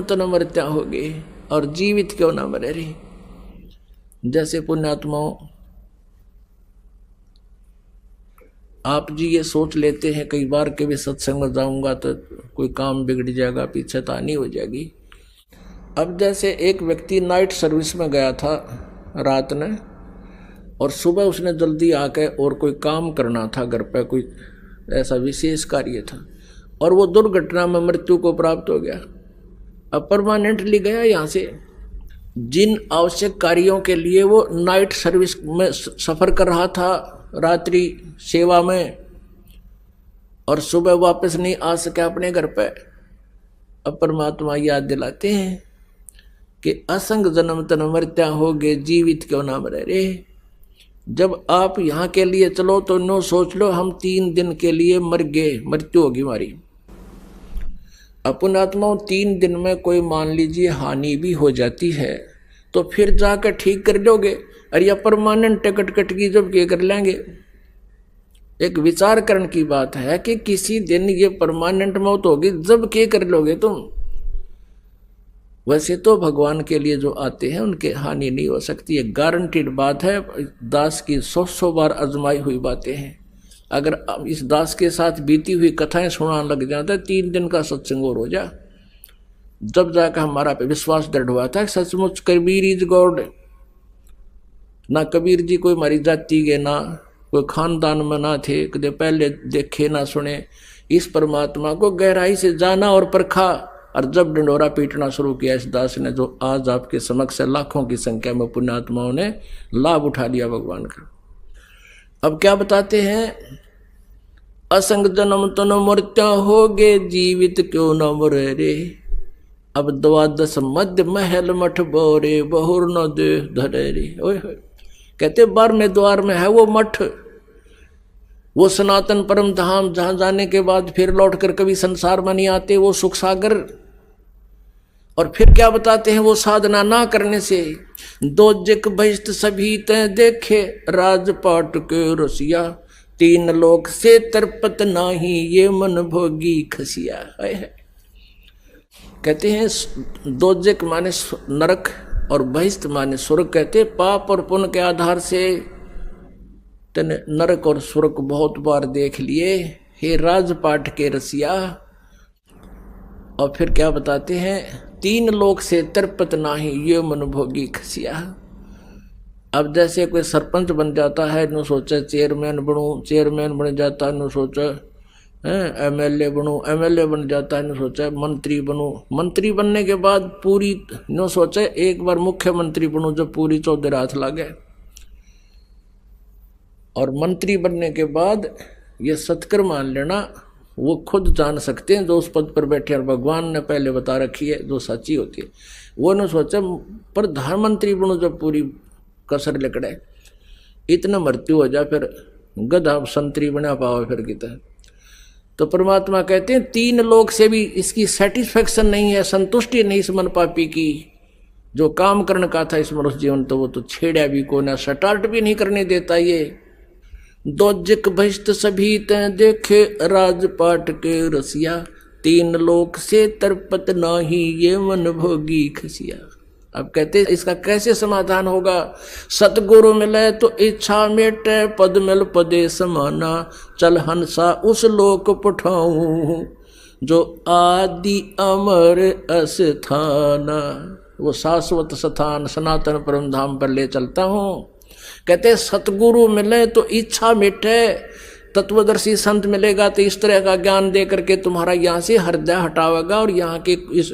तन मरत्या होगे और जीवित क्यों ना मरे रे। जैसे पुण्यात्माओं आप जी ये सोच लेते हैं कई बार के भी सत्संग में जाऊंगा तो कोई काम बिगड़ जाएगा, पीछे तानी हो जाएगी। अब जैसे एक व्यक्ति नाइट सर्विस में गया था रात में, और सुबह उसने जल्दी आके और कोई काम करना था घर पे, कोई ऐसा विशेष कार्य था, और वो दुर्घटना में मृत्यु को प्राप्त हो गया। अब परमानेंटली गया यहाँ से। जिन आवश्यक कार्यों के लिए वो नाइट सर्विस में सफर कर रहा था, रात्रि सेवा में, और सुबह वापस नहीं आ सका अपने घर पे। अब परमात्मा याद दिलाते हैं कि असंग जन्म तन मरत्या होगे, जीवित क्यों ना मरे रे। जब आप यहाँ के लिए चलो तो नो सोच लो हम 3 दिन के लिए मर गए, मृत्यु होगी हमारी। अपन आत्माओं 3 दिन में कोई मान लीजिए हानि भी हो जाती है तो फिर जाकर ठीक कर लोगे, अरे या परमानेंट टिकट कट की जब क्या कर लेंगे। एक विचार करने की बात है कि किसी दिन ये परमानेंट मौत होगी, जब क्या कर लोगे तुम। वैसे तो भगवान के लिए जो आते हैं उनके हानि नहीं हो सकती, है गारंटीड बात है। दास की 100 बार आजमाई हुई बातें हैं। अगर इस दास के साथ बीती हुई कथाएं सुनाने लग जाता, 3 दिन का सत्संग और हो जा, जब जाकर हमारा पे विश्वास दृढ़ हुआ था सचमुच कबीर इज गॉड। ना कबीर जी कोई हमारी जाति के, ना कोई खानदान में ना थे, कदे पहले देखे ना सुने। इस परमात्मा को गहराई से जाना और परखा, और जब डंडोरा पीटना शुरू किया इस दास ने, जो आज आपके समक्ष लाखों की संख्या में पुण्यात्माओं ने लाभ उठा लिया भगवान का। अब क्या बताते हैं, असंग जन्म तन मृत्या होगे, जीवित क्यों न मरे रे। अब 12 मध्य महल मठ बोरे, बहुर न दे धरे रे। ओए कहते 12वें द्वार में है वो मठ, वो सनातन परम धाम, जहां जाने के बाद फिर लौट कर कभी संसार में नहीं आते, वो सुख सागर। और फिर क्या बताते हैं, वो साधना ना करने से दोजक बहिष्ट सभी तय देखे, राजपाट के रसिया, 3 लोक से तरपत नाही, ये मन भोगी खसिया। कहते हैं दोजक माने नरक और बहिष्ट माने स्वर्ग। कहते पाप और पुण्य के आधार से तने नरक और स्वर्ग बहुत बार देख लिए, हे राजपाट के रसिया। और फिर क्या बताते हैं, 3 लोक से तरपत नाही, ये मन भोगी खसिया। अब जैसे कोई सरपंच बन जाता है, नो सोचा चेयरमैन बनूं, चेयरमैन बन जाता है, नो सोचा एमएलए बनूं, एमएलए बन जाता है, नो सोचा मंत्री बनूं, मंत्री बनने के बाद पूरी नो सोचा एक बार मुख्यमंत्री बनूं, जब पूरी 14 हाथ लागे। और मंत्री बनने के बाद ये सत्कर मान लेना, वो खुद जान सकते हैं जो उस पद पर बैठे, और भगवान ने पहले बता रखी है जो सच्ची होती है। वो ने सोचा प्रधानमंत्री बनो, जब पूरी कसर लिकड़े, इतना मृत्यु हो जाए फिर गधा संतरी बना पाओ फिर कितना। तो परमात्मा कहते हैं 3 लोक से भी इसकी सेटिस्फेक्शन नहीं है, संतुष्टि नहीं इस मन पापी की। जो काम करने का था इस मनुष्य जीवन, तो वो तो छेड़ा भी को ना, स्टार्ट भी नहीं करने देता। ये दोजक बहिष्ट सभी तय देखे, राजपाट के रसिया, 3 लोक से तरपत नाही, ये मन भोगी खसिया। अब कहते इसका कैसे समाधान होगा, सतगुरु मिले तो इच्छा मेटे, पद मिल पदे समाना, चल हंसा उस लोक पठाऊं, जो आदि अमर अस्थाना। वो शाश्वत स्थान सनातन परम धाम पर ले चलता हूँ। कहते सतगुरु मिले तो इच्छा मिटे, तत्वदर्शी संत मिलेगा तो इस तरह का ज्ञान दे करके तुम्हारा यहाँ से हृदय हटावेगा, और यहाँ के इस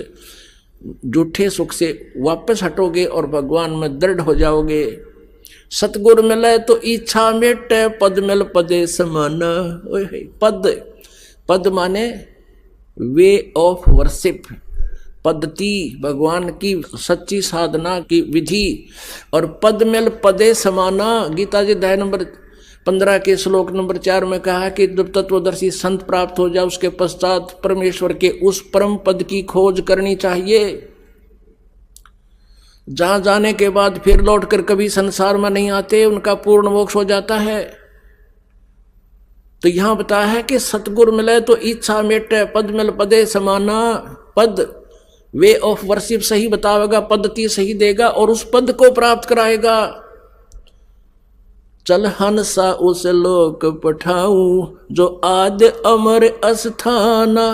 झूठे सुख से वापस हटोगे और भगवान में दृढ़ हो जाओगे। सतगुरु मिले तो इच्छा मिटे, पद मिल पदे समाना। पद, पद माने वे ऑफ वर्शिप, पद्धति, भगवान की सच्ची साधना की विधि। और पद मिल पदे समाना, गीता जी अध्याय नंबर 15 के श्लोक नंबर 4 में कहा कि जब तत्वदर्शी संत प्राप्त हो जाए उसके पश्चात परमेश्वर के उस परम पद की खोज करनी चाहिए, जहां जाने के बाद फिर लौटकर कभी संसार में नहीं आते, उनका पूर्ण मोक्ष हो जाता है। तो यहां बताया है कि सतगुरु मिले तो इच्छा मेटे, पद मिल पदे समाना। पद वे ऑफ वर्शिप सही बतावेगा, पद्धति सही देगा और उस पद को प्राप्त कराएगा। चल हंसा उस लोक पठाऊं जो आद्य अमर अस्थाना।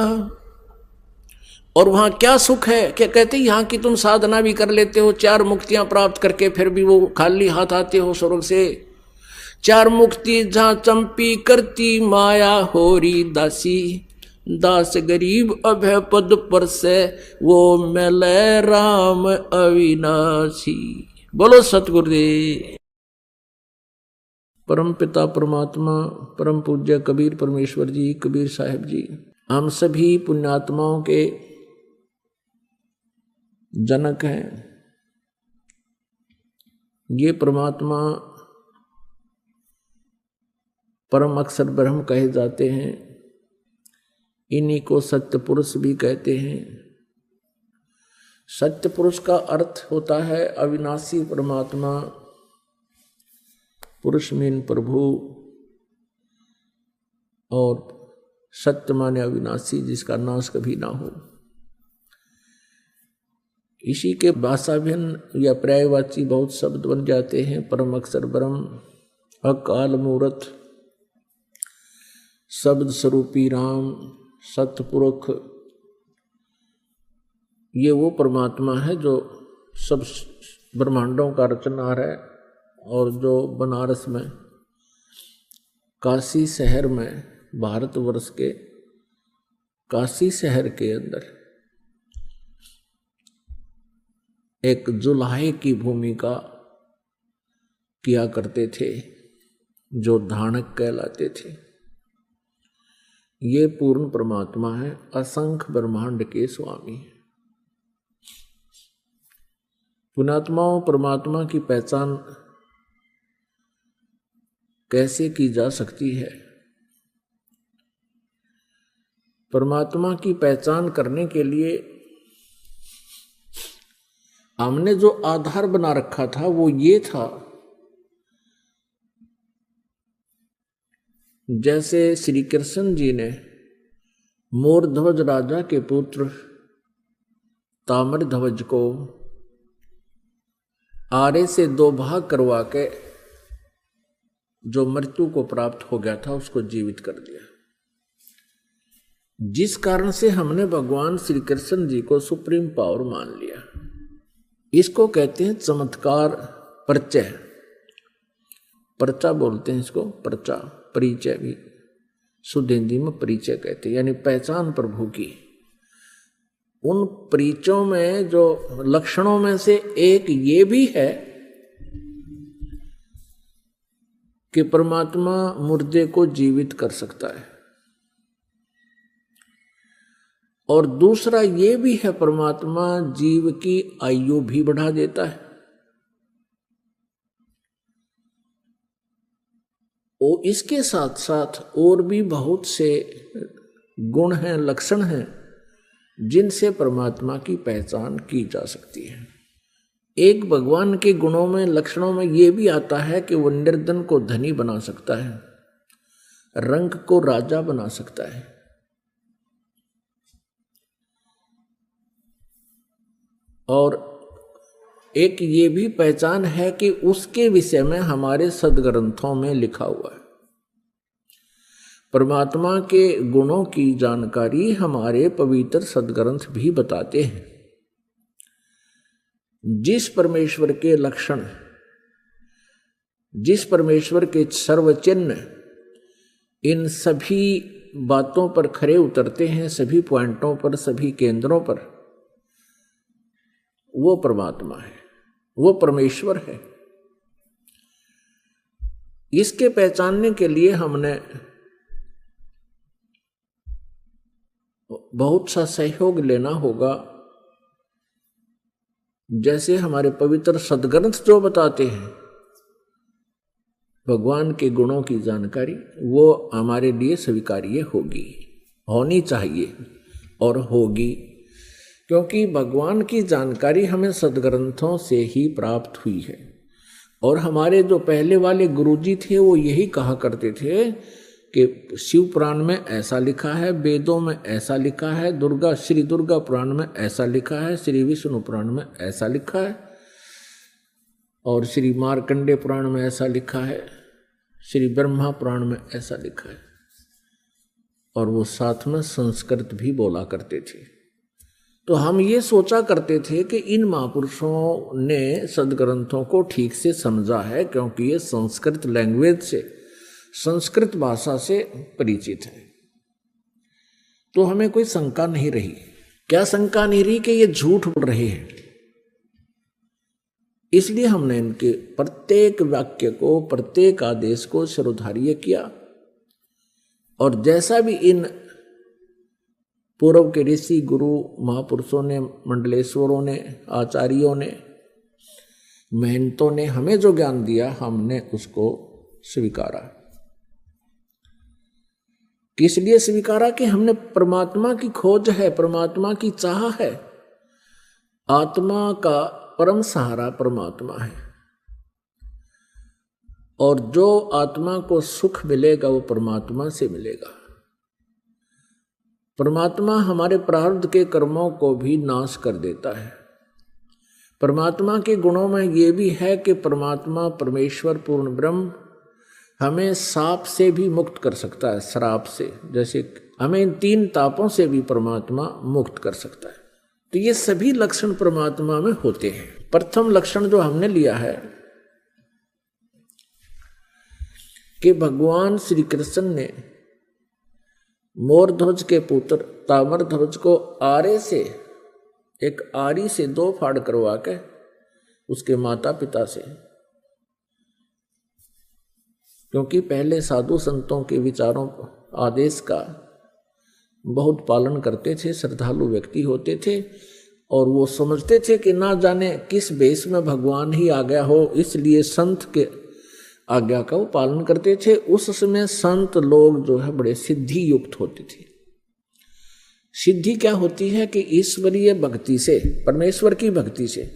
और वहां क्या सुख है, क्या कहते यहाँ की तुम साधना भी कर लेते हो, 4 मुक्तियां प्राप्त करके फिर भी वो खाली हाथ आते हो स्वर्ग से। 4 मुक्ति जहां चंपी करती माया होरी दासी, दास गरीब अभय पद पर से वो मिले राम अविनाशी। बोलो सतगुरुदेव। परम पिता परमात्मा परम पूज्य कबीर परमेश्वर जी, कबीर साहिब जी, हम सभी पुण्यात्माओं के जनक हैं। ये परमात्मा परम अक्षर ब्रह्म कहे जाते हैं, इन्हीं को सत्य पुरुष भी कहते हैं। सत्य पुरुष का अर्थ होता है अविनाशी परमात्मा, पुरुष मीन प्रभु, और सत्य माने अविनाशी जिसका नाश कभी ना हो। इसी के भाषाभिन्न या पर्यायवाची बहुत शब्द बन जाते हैं। परम अक्षर ब्रह्म, अकाल मूर्त, शब्द स्वरूपी राम, सतपुरुष। ये वो परमात्मा है जो सब ब्रह्मांडों का रचनहार है और जो बनारस में काशी शहर में, भारतवर्ष के काशी शहर के अंदर एक जुलाहे की भूमिका किया करते थे, जो धानक कहलाते थे। ये पूर्ण परमात्मा है, असंख्य ब्रह्मांड के स्वामी है। पुण्यात्माओं, परमात्मा की पहचान कैसे की जा सकती है? परमात्मा की पहचान करने के लिए हमने जो आधार बना रखा था वो ये था, जैसे श्री कृष्ण जी ने मोरध्वज राजा के पुत्र ताम्रध्वज को आरे से 2 भाग करवा के जो मृत्यु को प्राप्त हो गया था उसको जीवित कर दिया। जिस कारण से हमने भगवान श्री कृष्ण जी को सुप्रीम पावर मान लिया। इसको कहते हैं चमत्कार परिचय। पर्चा बोलते हैं इसको, पर्चा, परिचय भी शुद्ध हिंदी में परिचय कहते हैं, यानी पहचान प्रभु की। उन परिचयों में जो लक्षणों में से एक ये भी है कि परमात्मा मुर्दे को जीवित कर सकता है, और दूसरा ये भी है परमात्मा जीव की आयु भी बढ़ा देता है। और इसके साथ साथ और भी बहुत से गुण हैं, लक्षण हैं, जिनसे परमात्मा की पहचान की जा सकती है। एक भगवान के गुणों में, लक्षणों में ये भी आता है कि वो निर्धन को धनी बना सकता है, रंक को राजा बना सकता है। और एक ये भी पहचान है कि उसके विषय में हमारे सदग्रंथों में लिखा हुआ है। परमात्मा के गुणों की जानकारी हमारे पवित्र सदग्रंथ भी बताते हैं। जिस परमेश्वर के लक्षण, जिस परमेश्वर के सर्वचिन्ह इन सभी बातों पर खरे उतरते हैं, सभी पॉइंटों पर, सभी केंद्रों पर, वो परमात्मा है, वो परमेश्वर है। इसके पहचानने के लिए हमने बहुत सा सहयोग लेना होगा। जैसे हमारे पवित्र सदग्रंथ जो बताते हैं भगवान के गुणों की जानकारी, वो हमारे लिए स्वीकार्य होगी, होनी चाहिए और होगी, क्योंकि भगवान की जानकारी हमें सदग्रंथों से ही प्राप्त हुई है। और हमारे जो पहले वाले गुरुजी थे वो यही कहा करते थे कि शिव पुराण में ऐसा लिखा है, वेदों में ऐसा लिखा है, श्री दुर्गा पुराण में ऐसा लिखा है, श्री विष्णु पुराण में ऐसा लिखा है, और श्री मार्कंडेय पुराण में ऐसा लिखा है, श्री ब्रह्मा पुराण में ऐसा लिखा है। और वो साथ में संस्कृत भी बोला करते थे। तो हम ये सोचा करते थे कि इन महापुरुषों ने सदग्रंथों को ठीक से समझा है, क्योंकि ये संस्कृत लैंग्वेज से, संस्कृत भाषा से परिचित है। तो हमें कोई शंका नहीं रही। क्या शंका नहीं रही? कि ये झूठ बोल रहे हैं। इसलिए हमने इनके प्रत्येक वाक्य को, प्रत्येक आदेश को शिरोधार्य किया, और जैसा भी इन पूर्व के ऋषि गुरु महापुरुषों ने, मंडलेश्वरों ने, आचार्यों ने, महंतों ने हमें जो ज्ञान दिया, हमने उसको स्वीकारा। किस लिए स्वीकारा? कि हमने परमात्मा की खोज है, परमात्मा की चाह है। आत्मा का परम सहारा परमात्मा है, और जो आत्मा को सुख मिलेगा वो परमात्मा से मिलेगा। परमात्मा हमारे प्रारब्ध के कर्मों को भी नाश कर देता है। परमात्मा के गुणों में ये भी है कि परमात्मा परमेश्वर पूर्ण ब्रह्म हमें साप से भी मुक्त कर सकता है, श्राप से। जैसे हमें इन 3 तापों से भी परमात्मा मुक्त कर सकता है। तो ये सभी लक्षण परमात्मा में होते हैं। प्रथम लक्षण जो हमने लिया है कि भगवान श्री कृष्ण ने मोरध्वज के पुत्र ताम्रध्वज को आरे से, एक आरी से 2 फाड़ करवा के उसके माता पिता से, क्योंकि पहले साधु संतों के विचारों आदेश का बहुत पालन करते थे, श्रद्धालु व्यक्ति होते थे, और वो समझते थे कि ना जाने किस वेश में भगवान ही आ गया हो, इसलिए संत के आज्ञा का वो पालन करते थे। उस समय संत लोग जो है बड़े सिद्धि युक्त होते थे। सिद्धि क्या होती है? कि ईश्वरीय भक्ति से, परमेश्वर की भक्ति से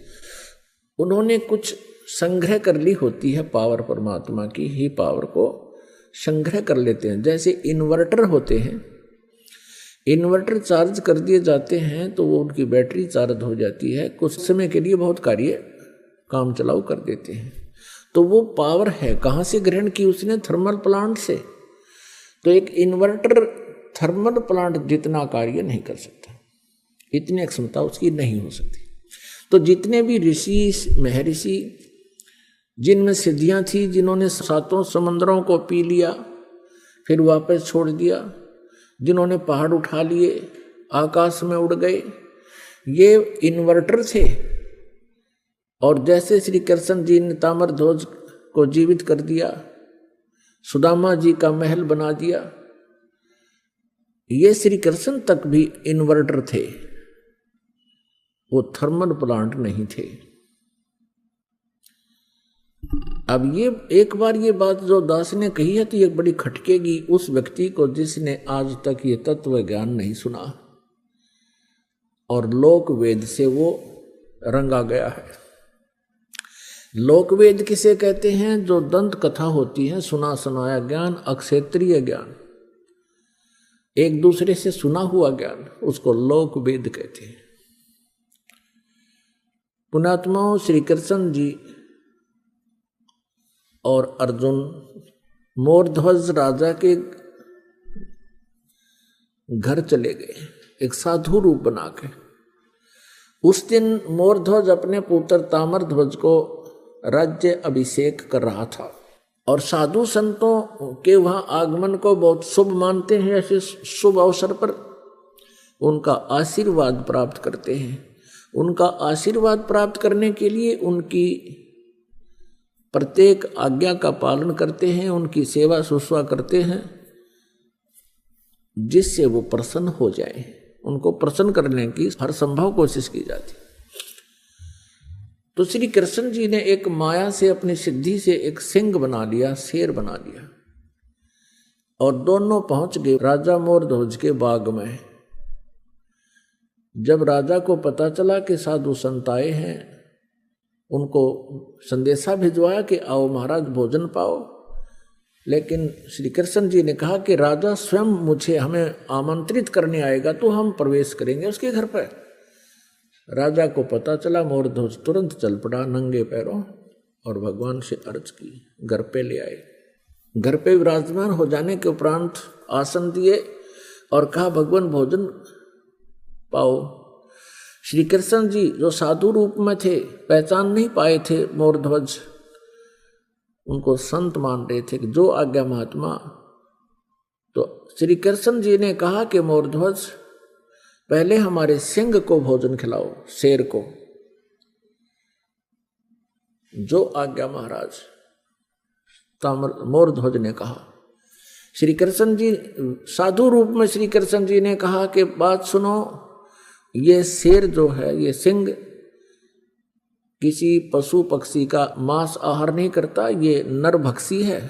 उन्होंने कुछ संग्रह कर ली होती है, पावर परमात्मा की ही पावर को संग्रह कर लेते हैं। जैसे इन्वर्टर होते हैं, इन्वर्टर चार्ज कर दिए जाते हैं तो वो उनकी बैटरी चार्ज हो जाती है, कुछ समय के लिए बहुत कार्य काम चलाऊ कर देते हैं। तो वो पावर है कहाँ से ग्रहण की उसने? थर्मल प्लांट से। तो एक इन्वर्टर थर्मल प्लांट जितना कार्य नहीं कर सकता, इतनी क्षमता उसकी नहीं हो सकती। तो जितने भी ऋषि महर्षि जिनमें सिद्धियां थी, जिन्होंने 7 समंदरों को पी लिया फिर वापस छोड़ दिया, जिन्होंने पहाड़ उठा लिए आकाश में उड़ गए, ये इन्वर्टर थे। और जैसे श्री कृष्ण जी ने ताम्रध्वज को जीवित कर दिया, सुदामा जी का महल बना दिया, ये श्री कृष्ण तक भी इन्वर्टर थे, वो थर्मल प्लांट नहीं थे। अब ये एक बार ये बात जो दास ने कही है तो ये बड़ी खटकेगी उस व्यक्ति को जिसने आज तक ये तत्व ज्ञान नहीं सुना और लोक वेद से वो रंगा गया है। लोक वेद किसे कहते हैं? जो दंत कथा होती है, सुना सुनाया ज्ञान, अक्षेत्रीय ज्ञान, एक दूसरे से सुना हुआ ज्ञान, उसको लोक वेद कहते हैं। पुण्यात्माओं, श्री कृष्ण जी और अर्जुन मोरध्वज राजा के घर चले गए एक साधु रूप बना के। उस दिन मोरध्वज अपने पुत्र ताम्रध्वज को राज्य अभिषेक कर रहा था और साधु संतों के वहां आगमन को बहुत शुभ मानते हैं। ऐसे शुभ अवसर पर उनका आशीर्वाद प्राप्त करते हैं। उनका आशीर्वाद प्राप्त करने के लिए उनकी प्रत्येक आज्ञा का पालन करते हैं, उनकी सेवा शुश्रूषा करते हैं, जिससे वो प्रसन्न हो जाए। उनको प्रसन्न करने की हर संभव कोशिश की जाती। तो श्री कृष्ण जी ने एक माया से, अपनी सिद्धि से एक सिंह बना लिया, शेर बना लिया, और दोनों पहुंच गए राजा मोरध्वज के बाग में। जब राजा को पता चला कि साधु संत आए हैं, उनको संदेशा भिजवाया कि आओ महाराज भोजन पाओ। लेकिन श्री कृष्ण जी ने कहा कि राजा स्वयं हमें आमंत्रित करने आएगा तो हम प्रवेश करेंगे उसके घर पर। राजा को पता चला, मोरध्वज तुरंत चल पड़ा नंगे पैरों और भगवान से अर्ज की, घर पे ले आए। घर पे विराजमान हो जाने के उपरांत आसन दिए और कहा भगवान भोजन पाओ। श्री कृष्ण जी जो साधु रूप में थे, पहचान नहीं पाए थे मोरध्वज, उनको संत मान रहे थे कि जो आज्ञा महात्मा। तो श्री कृष्ण जी ने कहा कि मोरध्वज पहले हमारे सिंह को भोजन खिलाओ, शेर को। जो आज्ञा महाराज, मोरध्वज ने कहा। श्री कृष्ण जी साधु रूप में श्री कृष्ण जी ने कहा कि बात सुनो, ये शेर जो है, ये सिंह किसी पशु पक्षी का मांस आहार नहीं करता, ये नरभक्षी है,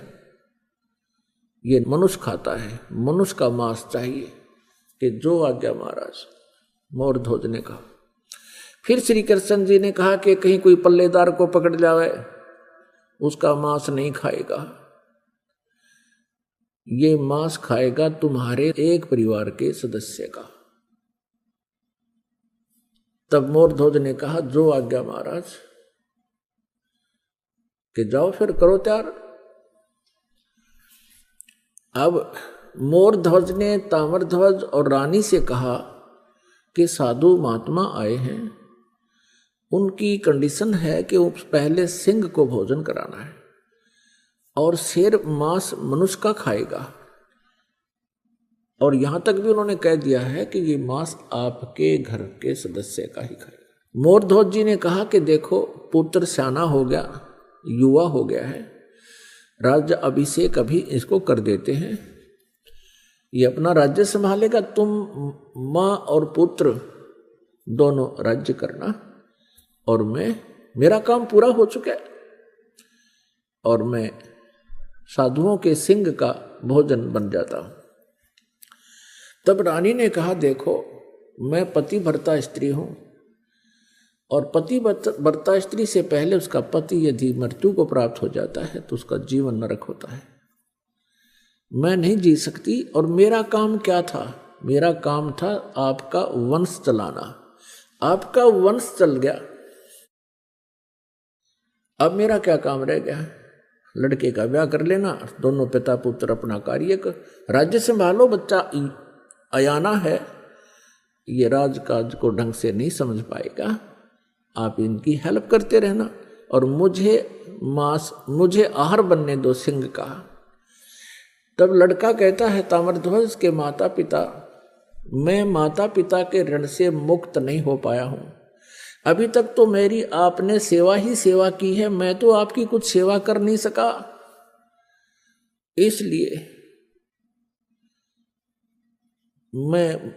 ये मनुष्य खाता है, मनुष्य का मांस चाहिए। कि जो आज्ञा महाराज, मोरध्वज ने कहा। फिर श्री कृष्ण जी ने कहा कि कहीं कोई पल्लेदार को पकड़ जावे, उसका मांस नहीं खाएगा, ये मांस खाएगा तुम्हारे एक परिवार के सदस्य का। तब मोरध्वज ने कहा जो आज्ञा महाराज, कि जाओ फिर करो तैयार। अब मोरध्वज ने ताम्रध्वज और रानी से कहा कि साधु महात्मा आए हैं, उनकी कंडीशन है कि पहले सिंह को भोजन कराना है और शेर मांस मनुष्य का खाएगा। और यहां तक भी उन्होंने कह दिया है कि ये मांस आपके घर के सदस्य का ही खाएगा। मोरध्वज जी ने कहा कि देखो पुत्र सियाना हो गया, युवा हो गया है, राज्य अभिषेक अभी इसको कर देते हैं, ये अपना राज्य संभालेगा, तुम माँ और पुत्र दोनों राज्य करना और मेरा काम पूरा हो चुका है और मैं साधुओं के सिंह का भोजन बन जाता हूं। तब रानी ने कहा देखो मैं पतिव्रता स्त्री हूं और पतिव्रता स्त्री से पहले उसका पति यदि मृत्यु को प्राप्त हो जाता है तो उसका जीवन नरक होता है, मैं नहीं जी सकती। और मेरा काम क्या था? मेरा काम था आपका वंश चलाना, आपका वंश चल गया, अब मेरा क्या काम रह गया? लड़के का ब्याह कर लेना, दोनों पिता पुत्र अपना कार्य कर, राज्य संभालो, बच्चा अयाना है, ये राजकाज को ढंग से नहीं समझ पाएगा, आप इनकी हेल्प करते रहना और मुझे आहार बनने दो सिंह का। तब लड़का कहता है ताम्रध्वज के माता पिता, मैं माता पिता के ऋण से मुक्त नहीं हो पाया हूं, अभी तक तो मेरी आपने सेवा ही सेवा की है, मैं तो आपकी कुछ सेवा कर नहीं सका, इसलिए मैं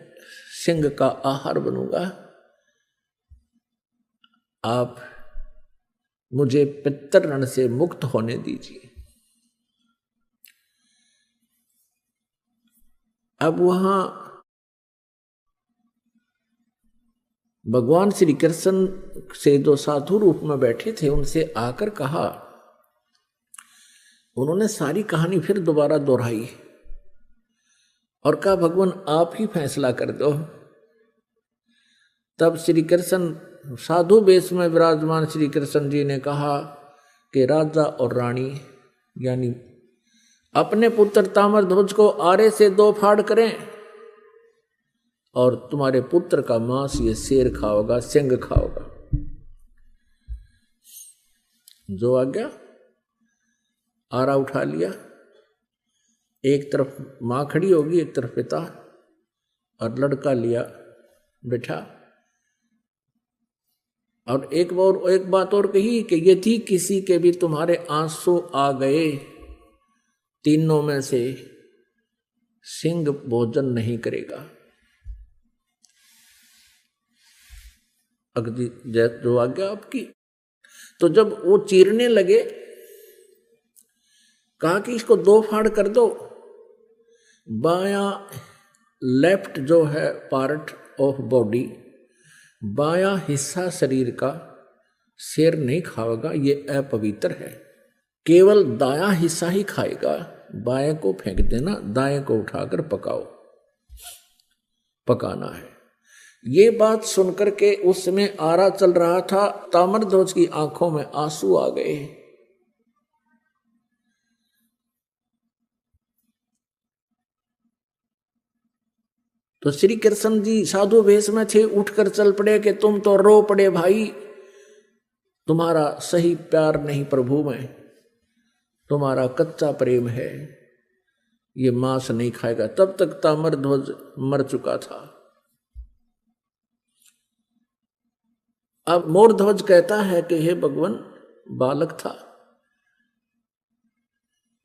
सिंह का आहार बनूंगा, आप मुझे पितृ ऋण से मुक्त होने दीजिए। अब वहां भगवान श्री कृष्ण से जो साधु रूप में बैठे थे उनसे आकर कहा, उन्होंने सारी कहानी फिर दोबारा दोहराई और कहा भगवान आप ही फैसला कर दो। तब श्री कृष्ण साधु वेश में विराजमान श्री कृष्ण जी ने कहा कि राजा और रानी यानी अपने पुत्र ताम्रध्वज को आरे से 2 फाड़ करें और तुम्हारे पुत्र का मांस ये शेर खाओगा, सिंह खाओगा। जो आज्ञा, आरा उठा लिया, एक तरफ मां खड़ी होगी, एक तरफ पिता, और लड़का लिया बैठा। और एक बात और कही कि यदि किसी के भी तुम्हारे आंसू आ गए, तीनों में से सिंह भोजन नहीं करेगा। अगदी जो आज्ञा आपकी। तो जब वो चीरने लगे, कहा कि इसको 2 फाड़ कर दो, बायां लेफ्ट जो है पार्ट ऑफ बॉडी, बायां हिस्सा शरीर का शेर नहीं खाएगा, ये अपवित्र है, केवल दायां हिस्सा ही खाएगा। बाएं को फेंक देना, दाएं को उठाकर पकाना है। ये बात सुनकर के उस समय आरा चल रहा था। ताम्रध्वज की आंखों में आंसू आ गए। तो श्री कृष्ण जी साधु वेश में थे, उठकर चल पड़े कि तुम तो रो पड़े भाई, तुम्हारा सही प्यार नहीं प्रभु में, तुम्हारा कच्चा प्रेम है, ये मांस नहीं खाएगा। तब तक ताम्रध्वज मर चुका था। अब मोरध्वज कहता है कि हे भगवान, बालक था,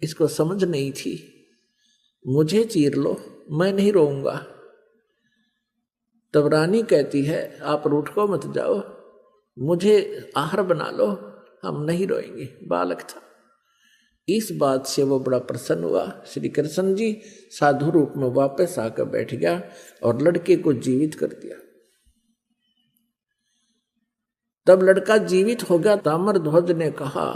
इसको समझ नहीं थी, मुझे चीर लो, मैं नहीं रोऊंगा। तब रानी कहती है आप रूठ को मत जाओ, मुझे आहार बना लो, हम नहीं रोएंगे, बालक था। इस बात से वो बड़ा प्रसन्न हुआ। श्री कृष्ण जी साधु रूप में वापस आकर बैठ गया और लड़के को जीवित कर दिया। तब लड़का जीवित हो गया। ताम्रध्वज ने कहा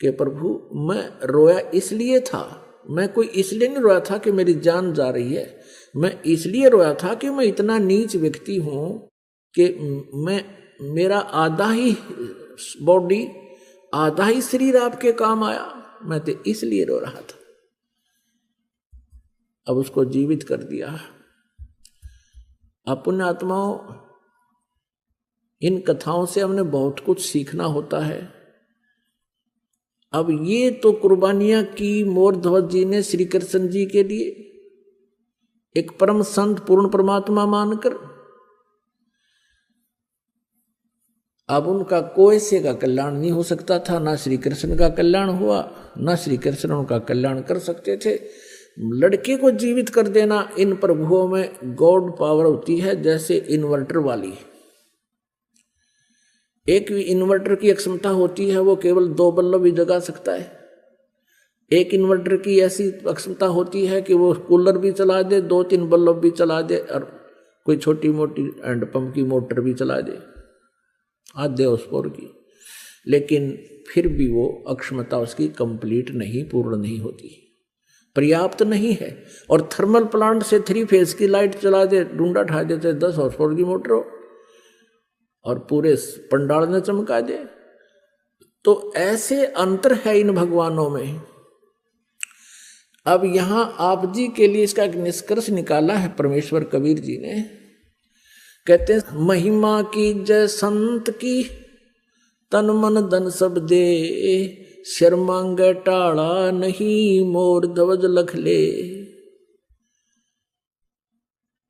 कि प्रभु मैं रोया इसलिए था, मैं कोई इसलिए नहीं रोया था कि मेरी जान जा रही है, मैं इसलिए रोया था कि मैं इतना नीच व्यक्ति हूं कि मेरा आधा ही बॉडी, आधा ही शरीर आपके काम आया, मैं तो इसलिए रो रहा था। अब उसको जीवित कर दिया। पुण्य आत्माओं, इन कथाओं से हमने बहुत कुछ सीखना होता है। अब ये तो कुर्बानियां की मोरध्वज जी ने श्री कृष्ण जी के लिए, एक परम संत पूर्ण परमात्मा मानकर। अब उनका कोई से का कल्याण नहीं हो सकता था, ना श्री कृष्ण का कल्याण हुआ, ना श्री कृष्ण उनका कल्याण कर सकते थे। लड़के को जीवित कर देना, इन प्रभुओं में गॉड पावर होती है, जैसे इन्वर्टर वाली। एक इन्वर्टर की क्षमता होती है, वो केवल 2 बल्ब ही जगा सकता है। एक इन्वर्टर की ऐसी क्षमता होती है कि वो कूलर भी चला दे, 2-3 बल्ब भी चला दे, और कोई छोटी मोटी हैंडपंप की मोटर भी चला दे, आधे हॉर्सपावर की। लेकिन फिर भी वो अक्षमता उसकी कंप्लीट नहीं, पूर्ण नहीं होती, पर्याप्त नहीं है। और थर्मल प्लांट से 3 फेज की लाइट चला दे, डूंडा ठा देते 10 हॉर्सपावर की मोटर हो और पूरे पंडाल ने चमका दे। तो ऐसे अंतर है इन भगवानों में। अब यहां आप जी के लिए इसका एक निष्कर्ष निकाला है परमेश्वर कबीर जी ने। कहते हैं महिमा की जय संत की, तन मन धन सब दे, शर मांगे टाड़ा नहीं, मोर ध्वज लख ले।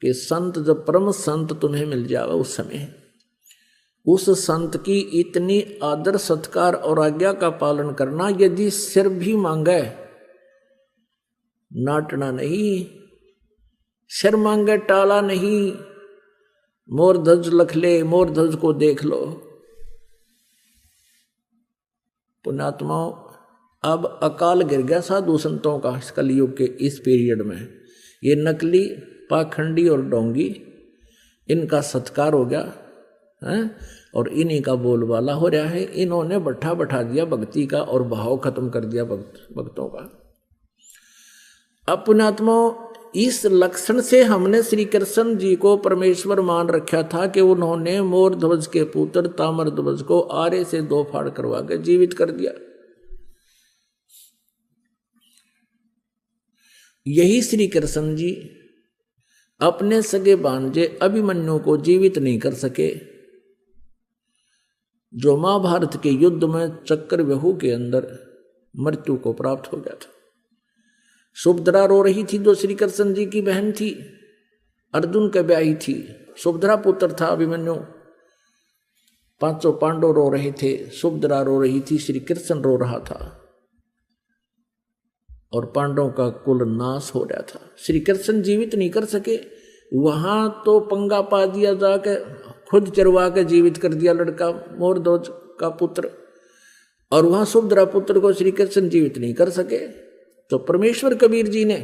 कि संत, जब परम संत तुम्हें मिल जावे उस समय, उस संत की इतनी आदर सत्कार और आज्ञा का पालन करना। यदि सिर भी मांगे, नाटना नहीं, सिर मांगे टाला नहीं, मोर ध्वज लख ले, मोर ध्वज को देख लो। पुण्यात्माओं, अब अकाल गिर गया साधु संतों का इस कलयुग के इस पीरियड में। ये नकली, पाखंडी और डोंगी, इनका सत्कार हो गया है और इन्हीं का बोलबाला हो रहा है। इन्होंने बैठा दिया भक्ति का और भाव खत्म कर दिया भक्तों का। अब पुण्यात्माओं, इस लक्षण से हमने श्री कृष्ण जी को परमेश्वर मान रखा था कि उन्होंने मोर ध्वज के पुत्र ताम्रध्वज को आरे से 2 फाड़ करवा के जीवित कर दिया। यही श्री कृष्ण जी अपने सगे भांजे अभिमन्यु को जीवित नहीं कर सके, जो महाभारत के युद्ध में चक्रव्यूह के अंदर मृत्यु को प्राप्त हो गया था। सुभद्रा रो रही थी, जो श्री कृष्ण जी की बहन थी, अर्जुन के ब्याही थी। सुभद्रा पुत्र था अभिमन्यु। 500 पांडव रो रहे थे, सुभद्रा रो रही थी, श्री कृष्ण रो रहा था और पांडवों का कुल नाश हो रहा था। श्री कृष्ण जीवित नहीं कर सके। वहां तो पंगा पा दिया, जाके खुद चरवा के जीवित कर दिया लड़का मोरध्वज का पुत्र, और वहां सुभद्रा पुत्र को श्री कृष्ण जीवित नहीं कर सके। तो परमेश्वर कबीर जी ने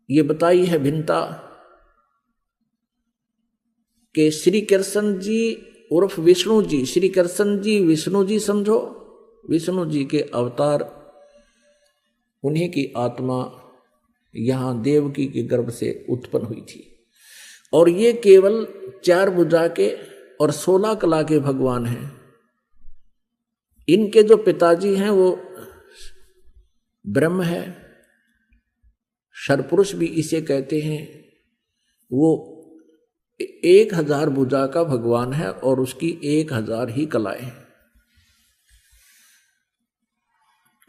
ये बताई है भिन्नता कि श्री कृष्ण जी उर्फ विष्णु जी, श्री कृष्ण जी विष्णु जी समझो, विष्णु जी के अवतार, उन्हीं की आत्मा यहाँ देवकी के गर्भ से उत्पन्न हुई थी। और ये केवल 4 भुजा के और 16 कला के भगवान हैं। इनके जो पिताजी हैं वो ब्रह्म है, शरपुरुष भी इसे कहते हैं। वो 1000 भुजा का भगवान है और उसकी 1000 ही कलाएं हैं।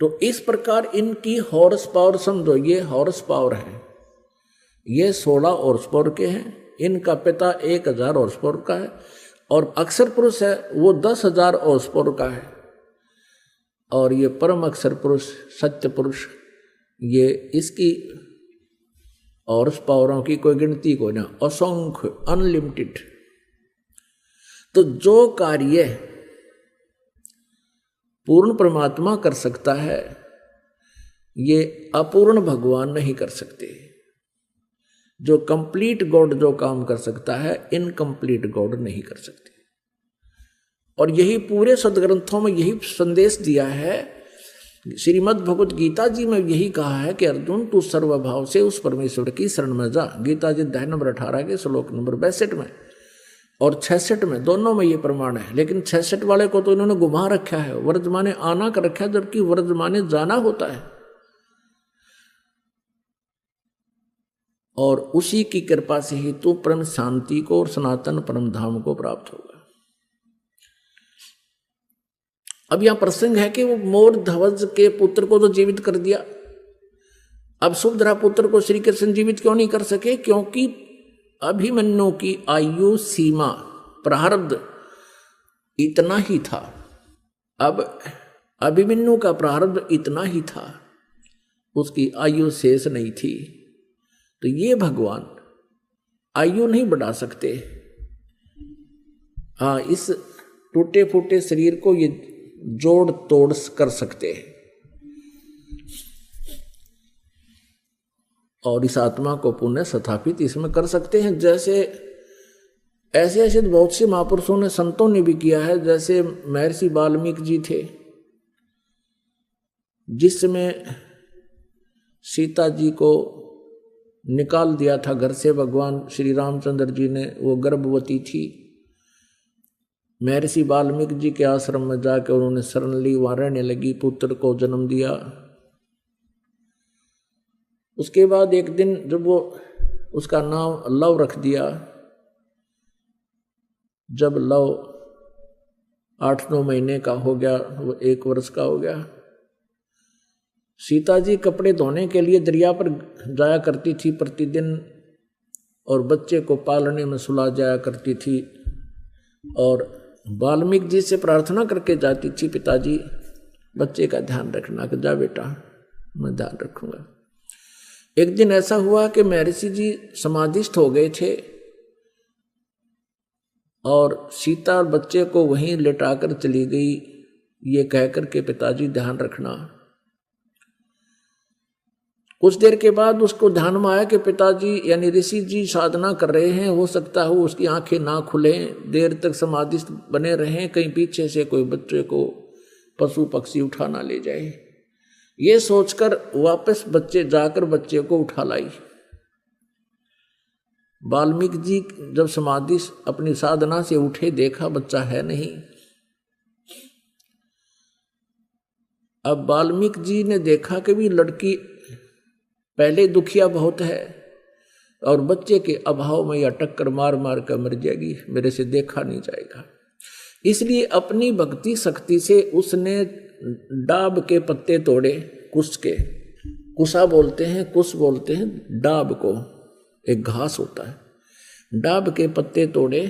तो इस प्रकार इनकी हॉर्स पावर समझो, ये हॉर्स पावर है, ये 16 हॉर्स पावर के हैं। इनका पिता 1000 हॉर्स पावर का है और अक्षर पुरुष है वो 10,000 हॉर्स पावर का है। और ये परम अक्षर पुरुष, सत्य पुरुष, ये इसकी हॉर्स पावरों की कोई गिनती को ना, असंख्य, अनलिमिटेड। तो जो कार्य पूर्ण परमात्मा कर सकता है, ये अपूर्ण भगवान नहीं कर सकते। जो कंप्लीट गॉड जो काम कर सकता है, इनकम्प्लीट गॉड नहीं कर सकते। और यही पूरे सदग्रंथों में यही संदेश दिया है। श्रीमद् भगवत गीता जी में यही कहा है कि अर्जुन तू सर्वभाव से उस परमेश्वर की शरण में जा। गीता जी अध्याय नंबर 18 के श्लोक नंबर 62 में और 66 में, दोनों में ये प्रमाण है। लेकिन 66 वाले को तो इन्होंने घुमा रखा है, वर्तमाने आना कर रखा है, जबकि वर्तमाने जाना होता है। और उसी की कृपा से ही तू परम शांति को और सनातन परम धाम को प्राप्त होगा। अब यह प्रसंग है कि वो मोर ध्वज के पुत्र को तो जीवित कर दिया। अब सुभद्रा पुत्र को श्री कृष्ण जीवित क्यों नहीं कर सके? क्योंकि अभिमन्यु की आयु सीमा, प्रारब्ध इतना ही था। अब अभिमन्यु का प्रारब्ध इतना ही था, उसकी आयु शेष नहीं थी। तो ये भगवान आयु नहीं बढ़ा सकते। हाँ, इस टूटे फूटे शरीर को ये जोड़ तोड़ कर सकते हैं और इस आत्मा को पुनः स्थापित इसमें कर सकते हैं। जैसे ऐसे ऐसे बहुत से महापुरुषों ने, संतों ने भी किया है। जैसे महर्षि वाल्मीकि जी थे, जिसमें सीता जी को निकाल दिया था घर से भगवान श्री रामचंद्र जी ने, वो गर्भवती थी। महर्षि वाल्मीकि जी के आश्रम में जाकर उन्होंने शरण ली, वहां रहने लगी, पुत्र को जन्म दिया। उसके बाद एक दिन जब वो उसका नाम लव रख दिया, जब लव 8-9 महीने का हो गया, वो 1 वर्ष का हो गया, सीता जी कपड़े धोने के लिए दरिया पर जाया करती थी प्रतिदिन और बच्चे को पालने में सुला जाया करती थी। और वाल्मीकि जी से प्रार्थना करके जाती थी, पिताजी बच्चे का ध्यान रखना। कि जा बेटा, मैं ध्यान रखूंगा। एक दिन ऐसा हुआ कि महर्षि जी समाधिस्थ हो गए थे और सीता और बच्चे को वहीं लेटाकर चली गई, ये कहकर के पिताजी ध्यान रखना। कुछ देर के बाद उसको ध्यान में आया कि पिताजी यानी ऋषि जी साधना कर रहे हैं, हो सकता है उसकी आंखें ना खुले, देर तक समाधिस्थ बने रहें, कहीं पीछे से कोई बच्चे को पशु पक्षी उठा ना ले जाए। ये सोचकर वापस जाकर बच्चे को उठा लाई। वाल्मीकि जी जब समाधि अपनी साधना से उठे, देखा बच्चा है नहीं। अब वाल्मीकि जी ने देखा कि भी लड़की पहले दुखिया बहुत है और बच्चे के अभाव में यह टक्कर मार मार कर मर जाएगी, मेरे से देखा नहीं जाएगा। इसलिए अपनी भक्ति शक्ति से उसने डाब के पत्ते तोड़े, कुश के, कुशा बोलते हैं, कुश बोलते हैं डाब को, एक घास होता है। डाब के पत्ते तोड़े,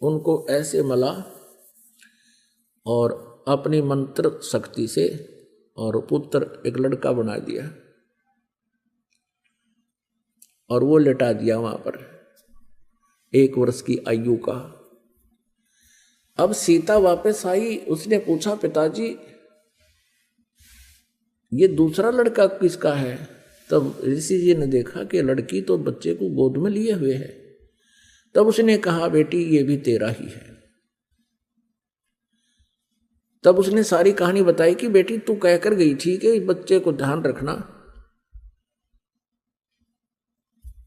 उनको ऐसे मला और अपनी मंत्र शक्ति से और पुत्र एक लड़का बना दिया और वो लेटा दिया वहां पर 1 वर्ष की आयु का। अब सीता वापस आई, उसने पूछा पिताजी ये दूसरा लड़का किसका है? तब ऋषि जी ने देखा कि लड़की तो बच्चे को गोद में लिए हुए है। तब उसने कहा बेटी ये भी तेरा ही है। तब उसने सारी कहानी बताई कि बेटी तू कहकर गई थी कि बच्चे को ध्यान रखना,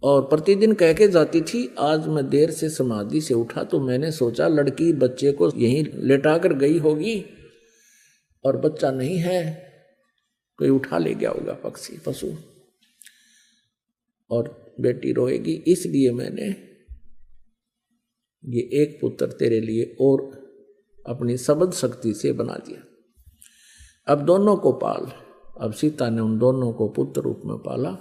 और प्रतिदिन कह के जाती थी। आज मैं देर से समाधि से उठा तो मैंने सोचा लड़की बच्चे को यहीं लेटा कर गई होगी और बच्चा नहीं है, कोई उठा ले गया होगा पक्षी पशु, और बेटी रोएगी, इसलिए मैंने ये एक पुत्र तेरे लिए और अपनी सबद शक्ति से बना दिया। अब दोनों को पाल। अब सीता ने उन दोनों को पुत्र रूप में पाला।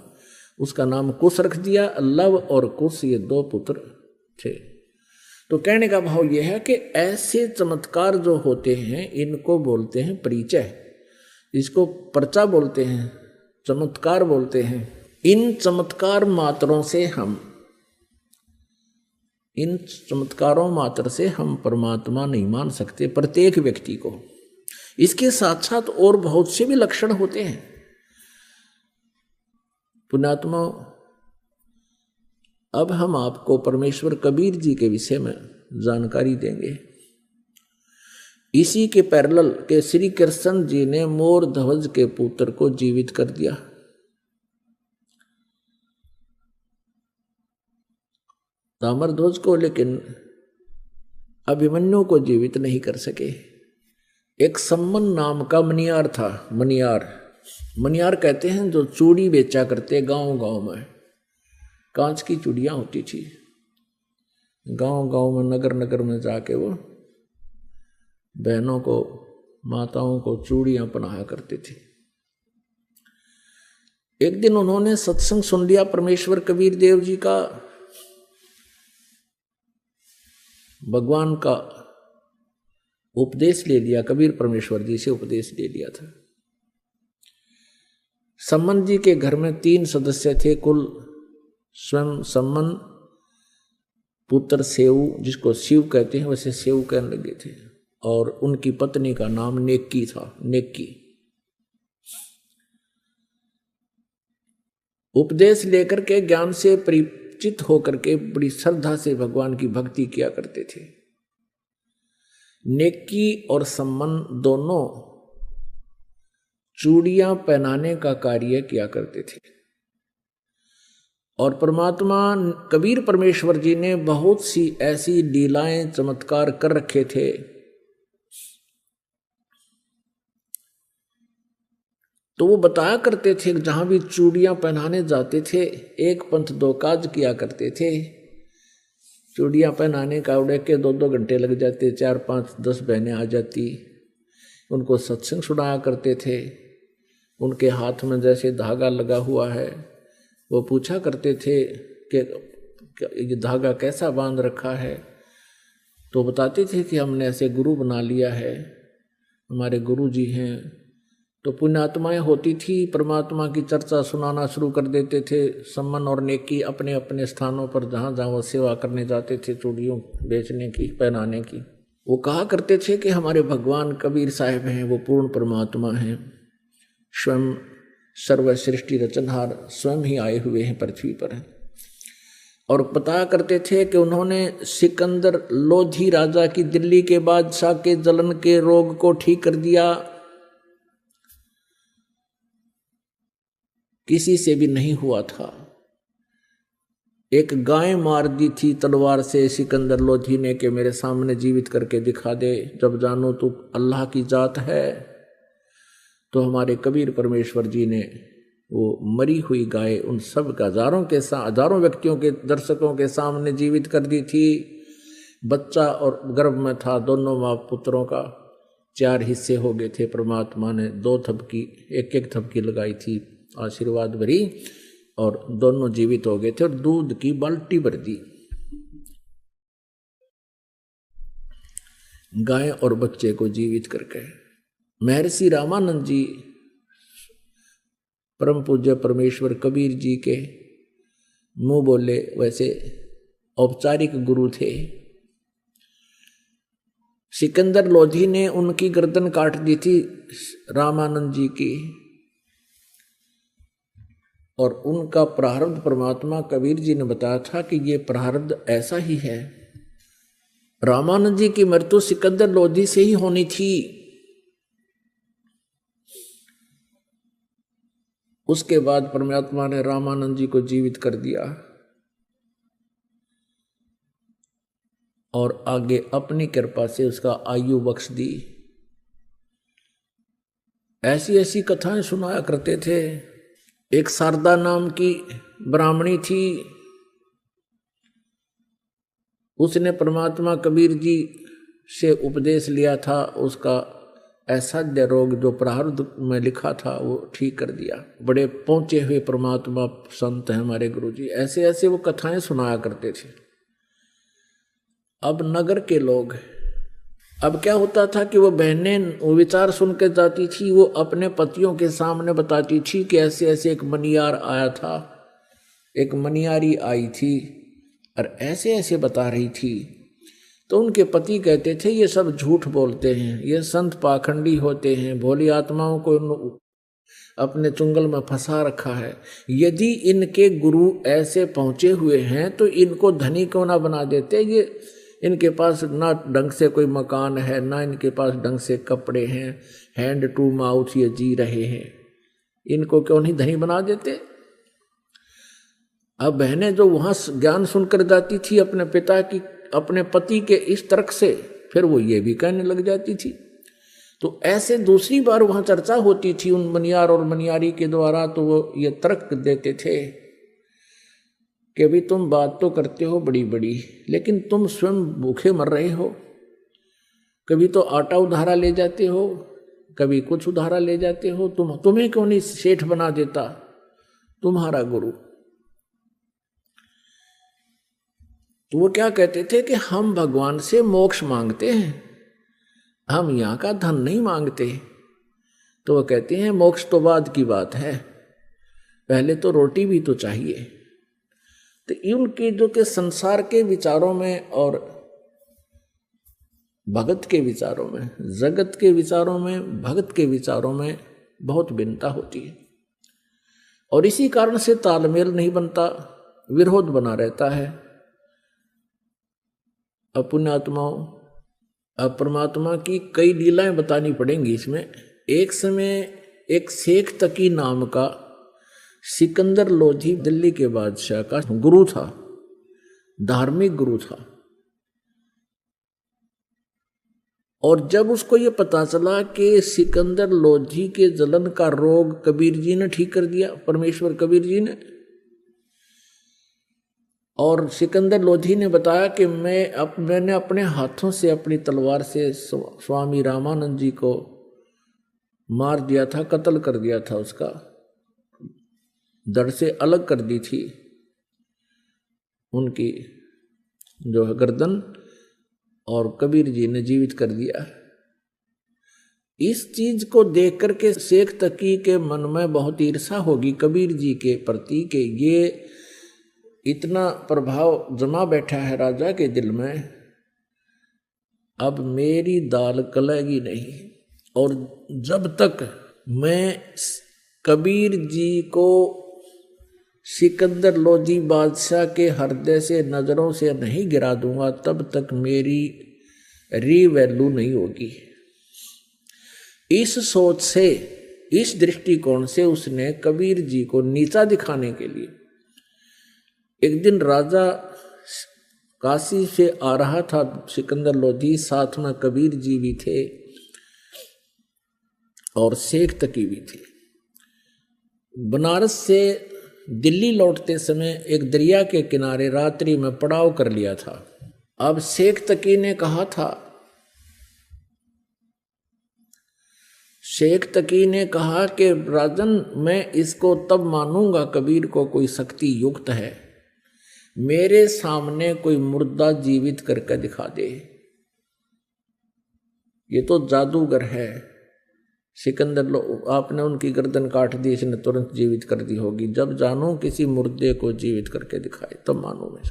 उसका नाम कुश रख दिया। लव और कुश ये दो पुत्र थे। तो कहने का भाव यह है कि ऐसे चमत्कार जो होते हैं इनको बोलते हैं परिचय, इसको पर्चा बोलते हैं, चमत्कार बोलते हैं। इन चमत्कार मात्रों से इन चमत्कारों मात्र से हम परमात्मा नहीं मान सकते प्रत्येक व्यक्ति को। इसके साथ साथ और बहुत से भी लक्षण होते हैं। पुण्यात्मा, अब हम आपको परमेश्वर कबीर जी के विषय में जानकारी देंगे। इसी के पैरेलल के श्री कृष्ण जी ने मोर ध्वज के पुत्र को जीवित कर दिया। ताम्रध्वज को, लेकिन अभिमन्यु को जीवित नहीं कर सके। एक सम्मन नाम का मनियार था। मनियार कहते हैं जो चूड़ी बेचा करते गांव गांव में, कांच की चूड़ियां होती थी। गांव गांव में नगर नगर में जाके वो बहनों को, माताओं को चूड़ियां पहनाया करते थे। एक दिन उन्होंने सत्संग सुन लिया परमेश्वर कबीर देव जी का। भगवान का उपदेश ले लिया, कबीर परमेश्वर जी से उपदेश ले लिया था। सम्मन जी के घर में 3 सदस्य थे कुल। स्वयं सम्मन, पुत्र सेऊ, जिसको शिव कहते हैं वैसे सेऊ कहने लगे थे, और उनकी पत्नी का नाम नेक्की था। नेक्की उपदेश लेकर के, ज्ञान से परिचित होकर के बड़ी श्रद्धा से भगवान की भक्ति किया करते थे। नेक्की और सम्मन दोनों चूड़ियां पहनाने का कार्य किया करते थे। और परमात्मा कबीर परमेश्वर जी ने बहुत सी ऐसी लीलाएं चमत्कार कर रखे थे। तो वो बताया करते थे, जहां भी चूड़ियां पहनाने जाते थे, एक पंथ दो काज किया करते थे। चूड़ियां पहनाने का उड़े के 2-2 घंटे लग जाते, 4-5-10 बहनें आ जाती, उनको सत्संग सुनाया करते थे। उनके हाथ में जैसे धागा लगा हुआ है, वो पूछा करते थे कि ये धागा कैसा बांध रखा है। तो बताते थे कि हमने ऐसे गुरु बना लिया है, हमारे गुरु जी हैं। तो पुण्यात्माएं होती थी, परमात्मा की चर्चा सुनाना शुरू कर देते थे। सम्मन और नेकी अपने अपने स्थानों पर जहाँ जहाँ वो सेवा करने जाते थे, चूड़ियों बेचने की, पहनाने की, वो कहा करते थे कि हमारे भगवान कबीर साहिब हैं, वो पूर्ण परमात्मा हैं, स्वयं सर्व सृष्टि रचनहार स्वयं ही आए हुए हैं पृथ्वी पर। और बताया करते थे कि उन्होंने सिकंदर लोधी राजा की, दिल्ली के बादशाह के जलन के रोग को ठीक कर दिया। किसी से भी नहीं हुआ था। एक गाय मार दी थी तलवार से सिकंदर लोधी ने कि मेरे सामने जीवित करके दिखा दे, जब जानो तू अल्लाह की जात है। तो हमारे कबीर परमेश्वर जी ने वो मरी हुई गाय उन सब का हजारों व्यक्तियों के, दर्शकों के सामने जीवित कर दी थी। बच्चा और गर्भ में था, दोनों माँ पुत्रों का 4 हिस्से हो गए थे। परमात्मा ने 2 थपकी, एक थपकी लगाई थी आशीर्वाद भरी, और दोनों जीवित हो गए थे। और दूध की बाल्टी भर दी। गाय और बच्चे को जीवित करके महर्षि रामानंद जी, परम पूज्य परमेश्वर कबीर जी के मुंह बोले वैसे औपचारिक गुरु थे। सिकंदर लोधी ने उनकी गर्दन काट दी थी रामानंद जी की, और उनका प्रारब्ध परमात्मा कबीर जी ने बताया था कि ये प्रारब्ध ऐसा ही है। रामानंद जी की मृत्यु सिकंदर लोधी से ही होनी थी। उसके बाद परमात्मा ने रामानंद जी को जीवित कर दिया और आगे अपनी कृपा से उसका आयु बख्श दी। ऐसी ऐसी कथाएं सुनाया करते थे। एक शारदा नाम की ब्राह्मणी थी, उसने परमात्मा कबीर जी से उपदेश लिया था, उसका असाध्य रोग जो प्रारब्ध में लिखा था वो ठीक कर दिया। बड़े पहुंचे हुए परमात्मा संत हैं हमारे गुरु जी, ऐसे ऐसे वो कथाएं सुनाया करते थे। अब नगर के लोग, अब क्या होता था कि वो बहनें वो विचार सुन के जाती थी, वो अपने पतियों के सामने बताती थी कि ऐसे ऐसे एक मनियार आया था, एक मनियारी आई थी और ऐसे ऐसे बता रही थी। तो उनके पति कहते थे ये सब झूठ बोलते हैं, ये संत पाखंडी होते हैं, भोली आत्माओं को अपने चुंगल में फंसा रखा है। यदि इनके गुरु ऐसे पहुंचे हुए हैं तो इनको धनी क्यों ना बना देते। ये इनके पास ना ढंग से कोई मकान है, ना इनके पास ढंग से कपड़े हैं, हैंड टू माउथ ये जी रहे हैं, इनको क्यों नहीं धनी बना देते। अब बहनें जो वहां ज्ञान सुनकर जाती थी अपने पिता की, अपने पति के इस तर्क से, फिर वो ये भी कहने लग जाती थी। तो ऐसे दूसरी बार वहां चर्चा होती थी उन मनियार और मनियारी के द्वारा, तो वो ये तर्क देते थे कि भी तुम बात तो करते हो बड़ी बड़ी, लेकिन तुम स्वयं भूखे मर रहे हो। कभी तो आटा उधारा ले जाते हो, कभी कुछ उधारा ले जाते हो, तुम्हें क्यों नहीं सेठ बना देता तुम्हारा गुरु। तो वो क्या कहते थे कि हम भगवान से मोक्ष मांगते हैं, हम यहाँ का धन नहीं मांगते। तो वो कहते हैं मोक्ष तो बाद की बात है, पहले तो रोटी भी तो चाहिए। तो उनके जो के संसार के विचारों में और भगत के विचारों में, जगत के विचारों में, भगत के विचारों में बहुत भिन्नता होती है और इसी कारण से तालमेल नहीं बनता, विरोध बना रहता है। पुण्यात्माओं, अब परमात्मा की कई लीलाएं बतानी पड़ेंगी इसमें। एक समय एक शेख तकी नाम का सिकंदर लोधी दिल्ली के बादशाह का गुरु था, धार्मिक गुरु था। और जब उसको ये पता चला कि सिकंदर लोधी के जलन का रोग कबीर जी ने ठीक कर दिया, परमेश्वर कबीर जी ने, और सिकंदर लोधी ने बताया कि मैंने अपने हाथों से अपनी तलवार से स्वामी रामानंद जी को मार दिया था, कत्ल कर दिया था, उसका धड़ से अलग कर दी थी उनकी जो है गर्दन, और कबीर जी ने जीवित कर दिया। इस चीज को देख करके शेख तकी के मन में बहुत ईर्षा होगी कबीर जी के प्रति, के ये इतना प्रभाव जमा बैठा है राजा के दिल में, अब मेरी दाल गलेगी नहीं। और जब तक मैं कबीर जी को सिकंदर लोधी बादशाह के हृदय से नजरों से नहीं गिरा दूंगा, तब तक मेरी रीवैल्यू नहीं होगी। इस सोच से, इस दृष्टिकोण से उसने कबीर जी को नीचा दिखाने के लिए, एक दिन राजा काशी से आ रहा था सिकंदर लोधी, साथ में कबीर जी भी थे और शेख तकी भी थे। बनारस से दिल्ली लौटते समय एक दरिया के किनारे रात्रि में पड़ाव कर लिया था। अब शेख तकी ने कहा था, शेख तकी ने कहा कि राजन मैं इसको तब मानूंगा कबीर को कोई शक्ति युक्त है, मेरे सामने कोई मुर्दा जीवित करके दिखा दे, ये तो जादूगर है। सिकंदर आपने उनकी गर्दन काट दी, इसने तुरंत जीवित कर दी होगी, जब जानू किसी मुर्दे को जीवित करके दिखाए तब मानू मैं,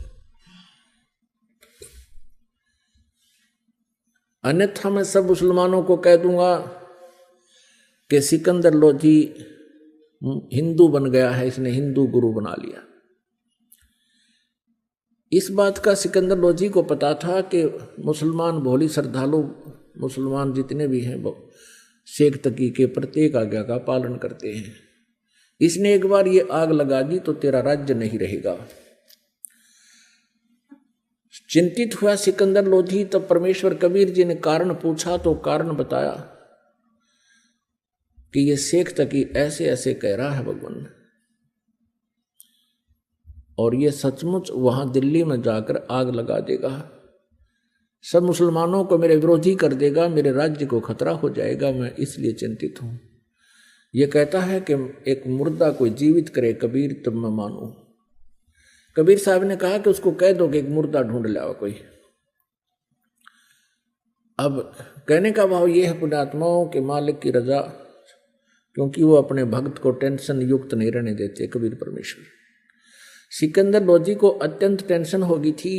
अन्यथा मैं सब मुसलमानों को कह दूंगा कि सिकंदर लोधी हिंदू बन गया है, इसने हिंदू गुरु बना लिया। इस बात का सिकंदर लोधी को पता था कि मुसलमान भोली श्रद्धालु मुसलमान जितने भी हैं वो शेख तकी के प्रत्येक आज्ञा का पालन करते हैं। इसने एक बार ये आग लगा दी तो तेरा राज्य नहीं रहेगा। चिंतित हुआ सिकंदर लोधी। तब परमेश्वर कबीर जी ने कारण पूछा तो कारण बताया कि ये शेख तकी ऐसे ऐसे कह रहा है भगवान, और ये सचमुच वहां दिल्ली में जाकर आग लगा देगा, सब मुसलमानों को मेरे विरोधी कर देगा, मेरे राज्य को खतरा हो जाएगा, मैं इसलिए चिंतित हूं। ये कहता है कि एक मुर्दा कोई जीवित करे कबीर तब मैं मानूं। कबीर साहब ने कहा कि उसको कह दो कि एक मुर्दा ढूंढ लाओ कोई। अब कहने का भाव ये है पुण्यात्माओं के मालिक की रजा, क्योंकि वो अपने भक्त को टेंशन युक्त नहीं रहने देते कबीर परमेश्वर। सिकंदर लोधी को अत्यंत टेंशन हो गई थी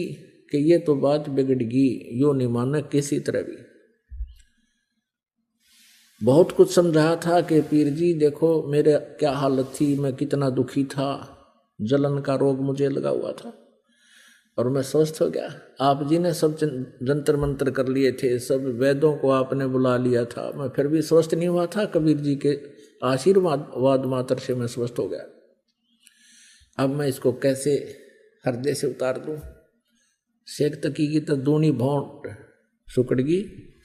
कि ये तो बात बिगड़गी, यो नहीं माना किसी तरह भी। बहुत कुछ समझाया था कि पीर जी देखो मेरे क्या हालत थी, मैं कितना दुखी था, जलन का रोग मुझे लगा हुआ था और मैं स्वस्थ हो गया। आप जी ने सब जंतर मंत्र कर लिए थे, सब वैद्यों को आपने बुला लिया था, मैं फिर भी स्वस्थ नहीं हुआ था। कबीर जी के आशीर्वाद मात्र से मैं स्वस्थ हो गया। अब मैं इसको कैसे हृदय से उतार दूं। शेख तकी की तो दूनी भौंट सुकड़गी,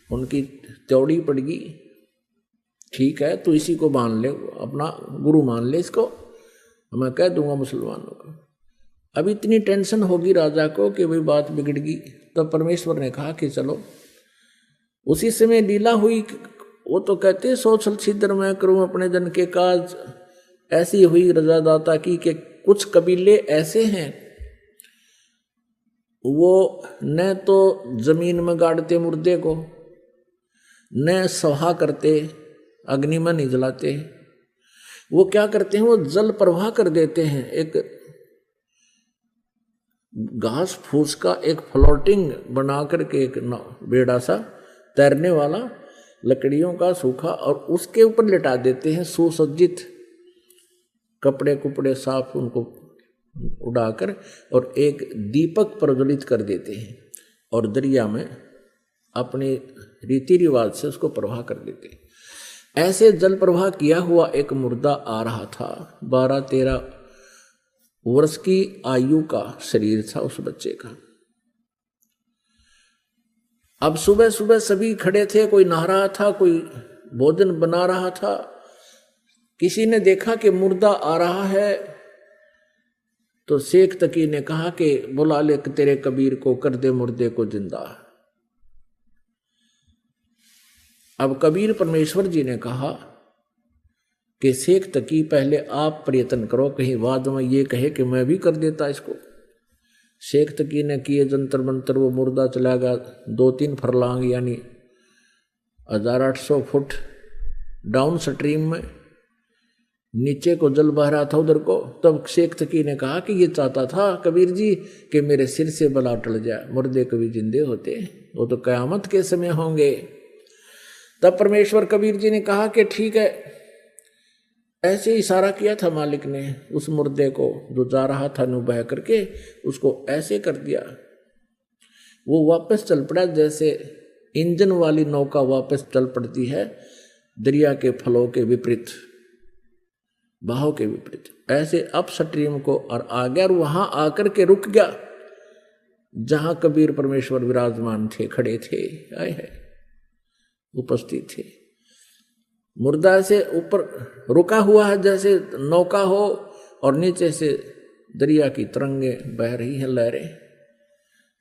उनकी त्योड़ी पड़गी। ठीक है तू इसी को मान ले, अपना गुरु मान ले इसको, मैं कह दूंगा मुसलमानों को। अब इतनी टेंशन होगी राजा को कि भाई बात बिगड़गी। तब परमेश्वर ने कहा कि चलो। उसी समय लीला हुई। वो तो कहते सोचल छिद्र मैं करूं अपने जन के काज, ऐसी हुई रजादाता की कि कुछ कबीले ऐसे हैं वो न तो जमीन में गाड़ते मुर्दे को, न सहा करते, अग्नि में नहीं जलाते। वो क्या करते हैं, वो जल प्रवाह कर देते हैं। एक घास फूस का एक फ्लोटिंग बना करके एक बेड़ा सा तैरने वाला लकड़ियों का सूखा, और उसके ऊपर लिटा देते हैं सुसज्जित कपड़े कुपड़े साफ उनको उड़ाकर, और एक दीपक प्रज्वलित कर देते हैं और दरिया में अपने रीति रिवाज से उसको प्रवाह कर देते हैं। ऐसे जल प्रवाह किया हुआ एक मुर्दा आ रहा था। 12-13 वर्ष की आयु का शरीर था उस बच्चे का। अब सुबह सुबह सभी खड़े थे, कोई नहा रहा था, कोई भोजन बना रहा था। किसी ने देखा कि मुर्दा आ रहा है तो शेख तकी ने कहा कि बुला ले तेरे कबीर को, कर दे मुर्दे को जिंदा। अब कबीर परमेश्वर जी ने कहा कि शेख तकी पहले आप प्रयत्न करो, कहीं बाद में ये कहे कि मैं भी कर देता इसको। शेख तकी ने किए जंतर मंतर, वो मुर्दा चला गया 2-3 फरलांग यानी 1800 फुट डाउन स्ट्रीम में, नीचे को जल बह रहा था उधर को। तब शेख तकी ने कहा कि ये चाहता था कबीर जी कि मेरे सिर से बला टल जाए, मुर्दे कभी जिंदे होते, वो तो कयामत के समय होंगे। तब परमेश्वर कबीर जी ने कहा कि ठीक है। ऐसे इशारा किया था मालिक ने उस मुर्दे को जो जा रहा था नु बह करके, उसको ऐसे कर दिया, वो वापस चल पड़ा जैसे इंजन वाली नौका वापस चल पड़ती है दरिया के फलों के विपरीत, बहाव के विपरीत। ऐसे अप स्ट्रीम को और आ गया और वहां आकर के रुक गया जहां कबीर परमेश्वर विराजमान थे, खड़े थे, आए हैं, उपस्थित थे। मुर्दा से ऊपर रुका हुआ है जैसे नौका हो, और नीचे से दरिया की तरंगे बह रही हैं, लहरें।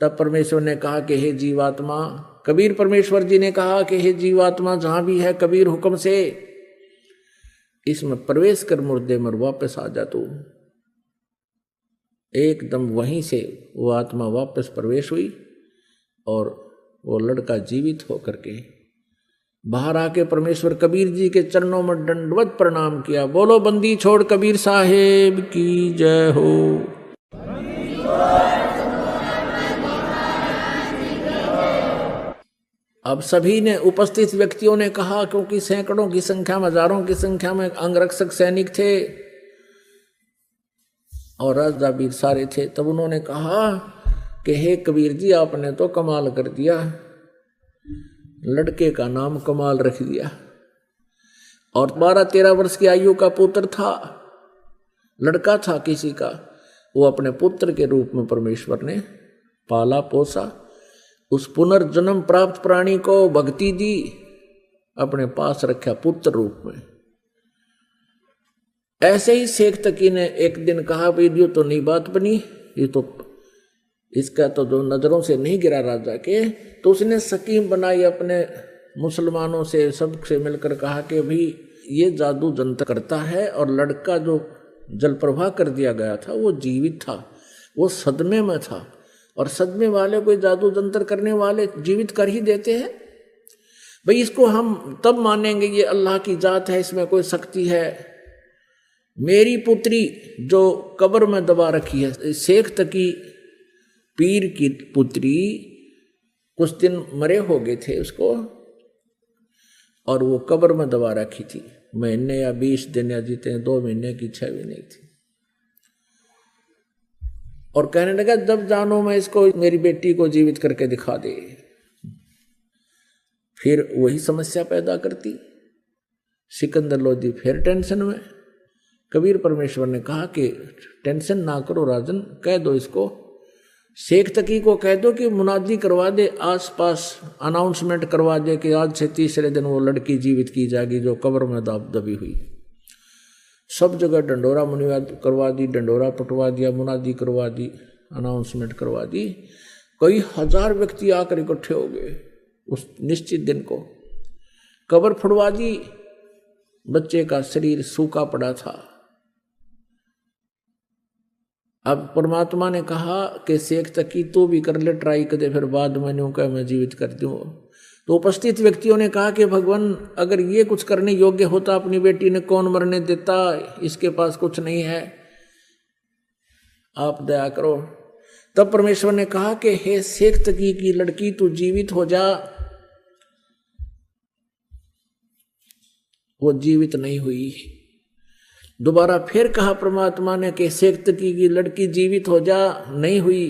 तब परमेश्वर ने कहा कि हे जीवात्मा, कबीर परमेश्वर जी ने कहा कि हे जीवात्मा जहां भी है कबीर हुक्म से इसमें प्रवेश कर, मुर्दे में वापस आ जा तू। एकदम वहीं से वो आत्मा वापस प्रवेश हुई और वो लड़का जीवित होकर के बाहर आके परमेश्वर कबीर जी के चरणों में दंडवत प्रणाम किया। बोलो बंदी छोड़ कबीर साहेब की जय हो। अब सभी ने, उपस्थित व्यक्तियों ने कहा, क्योंकि सैकड़ों की संख्या में, हजारों की संख्या में अंगरक्षक सैनिक थे और राजा वीर सारे थे, तब उन्होंने कहा कि हे कबीर जी आपने तो कमाल कर दिया, लड़के का नाम कमाल रख दिया। और 12-13 वर्ष की आयु का पुत्र था, लड़का था किसी का, वो अपने पुत्र के रूप में परमेश्वर ने पाला पोसा, उस पुनर्जन्म प्राप्त प्राणी को भक्ति दी, अपने पास रखा पुत्र रूप में। ऐसे ही शेख तकी ने एक दिन कहा, भाई ये तो नई बात बनी, ये तो इसका तो जो नजरों से नहीं गिरा राजा के, तो उसने स्कीम बनाई, अपने मुसलमानों से सबसे मिलकर कहा कि भाई ये जादू जंतर करता है, और लड़का जो जल प्रवाह कर दिया गया था वो जीवित था, वो सदमे में था, और सदमे वाले कोई जादू जंतर करने वाले जीवित कर ही देते हैं। भाई इसको हम तब मानेंगे ये अल्लाह की जात है, इसमें कोई शक्ति है। मेरी पुत्री जो कब्र में दबा रखी है, शेख तकी पीर की पुत्री, कुछ दिन मरे हो गए थे उसको, और वो कब्र में दबा रखी थी, महीने या 20 दिन या जीते 2 महीने की 6 महीने की थी। और कहने लगा जब जानो मैं इसको, मेरी बेटी को जीवित करके दिखा दे। फिर वही समस्या पैदा करती। सिकंदर लोधी फिर टेंशन में। कबीर परमेश्वर ने कहा कि टेंशन ना करो राजन, कह दो इसको, शेख तकी को कह दो कि मुनादी करवा दे, आसपास अनाउंसमेंट करवा दे कि आज से तीसरे दिन वो लड़की जीवित की जाएगी जो कब्र में दबी हुई। सब जगह डंडोरा मुनियाद करवा दी, डंडोरा पटवा दिया, मुनादी करवा दी, अनाउंसमेंट करवा दी। कई हजार व्यक्ति आकर इकट्ठे हो गए उस निश्चित दिन को। कब्र फुड़वा दी, बच्चे का शरीर सूखा पड़ा था। अब परमात्मा ने कहा कि शेख तकी तू भी कर ले ट्राई कर दे, फिर बाद में न्यू कह मैं जीवित कर दूँ। तो उपस्थित व्यक्तियों ने कहा कि भगवान अगर ये कुछ करने योग्य होता अपनी बेटी ने कौन मरने देता, इसके पास कुछ नहीं है, आप दया करो। तब परमेश्वर ने कहा कि हे शेख तकी की लड़की तू जीवित हो जा। वो जीवित नहीं हुई। दोबारा फिर कहा परमात्मा ने कि शेख तकी की लड़की जीवित हो जा, नहीं हुई।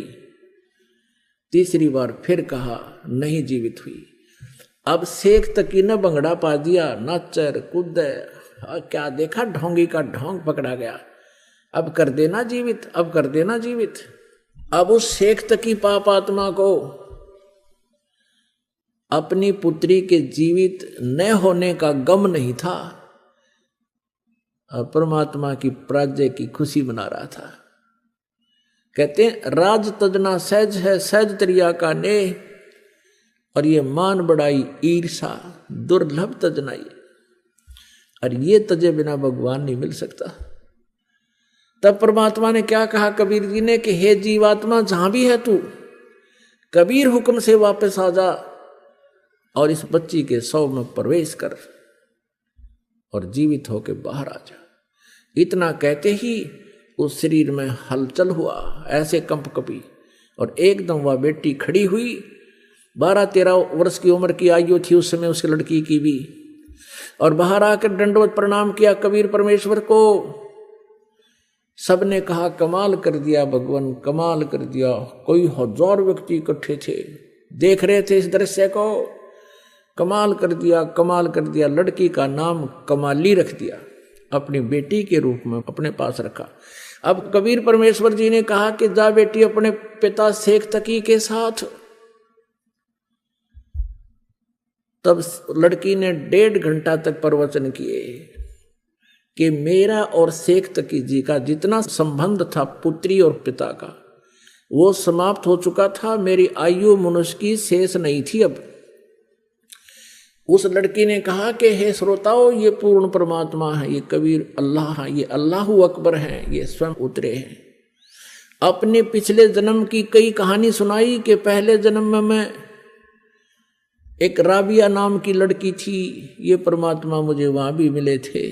तीसरी बार फिर कहा, नहीं जीवित हुई। अब शेख तकी ने भंगड़ा पा दिया, नाचर कूद, क्या देखा, ढोंगी का ढोंग पकड़ा गया। अब कर देना जीवित, अब कर देना जीवित। अब उस शेख तकी पाप आत्मा को अपनी पुत्री के जीवित न होने का गम नहीं था, परमात्मा की पराजय की खुशी मना रहा था। कहते हैं राज तजना सहज है, सहज तरिया का ने, और ये मान बढ़ाई ईर्षा दुर्लभ तजनाई। और ये तजे बिना भगवान नहीं मिल सकता। तब परमात्मा ने क्या कहा कबीर जी ने कि हे जीवात्मा जहां भी है तू, कबीर हुक्म से वापस आ जा और इस बच्ची के शव में प्रवेश कर और जीवित होके बाहर आ जा। इतना कहते ही उस शरीर में हलचल हुआ, ऐसे कंप कपी, और एकदम वह बेटी खड़ी हुई। 12-13 वर्ष की उम्र की आयु थी उस समय उस लड़की की भी, और बाहर आकर दंडवत प्रणाम किया कबीर परमेश्वर को। सबने कहा कमाल कर दिया भगवान, कमाल कर दिया। कोई 1000 व्यक्ति इकट्ठे थे, देख रहे थे इस दृश्य को। कमाल कर दिया, कमाल कर दिया। लड़की का नाम कमाली रख दिया, अपनी बेटी के रूप में अपने पास रखा। अब कबीर परमेश्वर जी ने कहा कि जा बेटी अपने पिता शेख तकी के साथ। तब लड़की ने 1.5 घंटा तक प्रवचन किए कि मेरा और शेख तकी जी का जितना संबंध था पुत्री और पिता का, वो समाप्त हो चुका था। मेरी आयु मनुष्य की शेष नहीं थी। अब उस लड़की ने कहा कि हे श्रोताओं, ये पूर्ण परमात्मा है, ये कबीर अल्लाह है, ये अल्लाहु अकबर है, ये स्वयं उतरे हैं। अपने पिछले जन्म की कई कहानी सुनाई कि पहले जन्म में मैं एक राबिया नाम की लड़की थी, ये परमात्मा मुझे वहां भी मिले थे।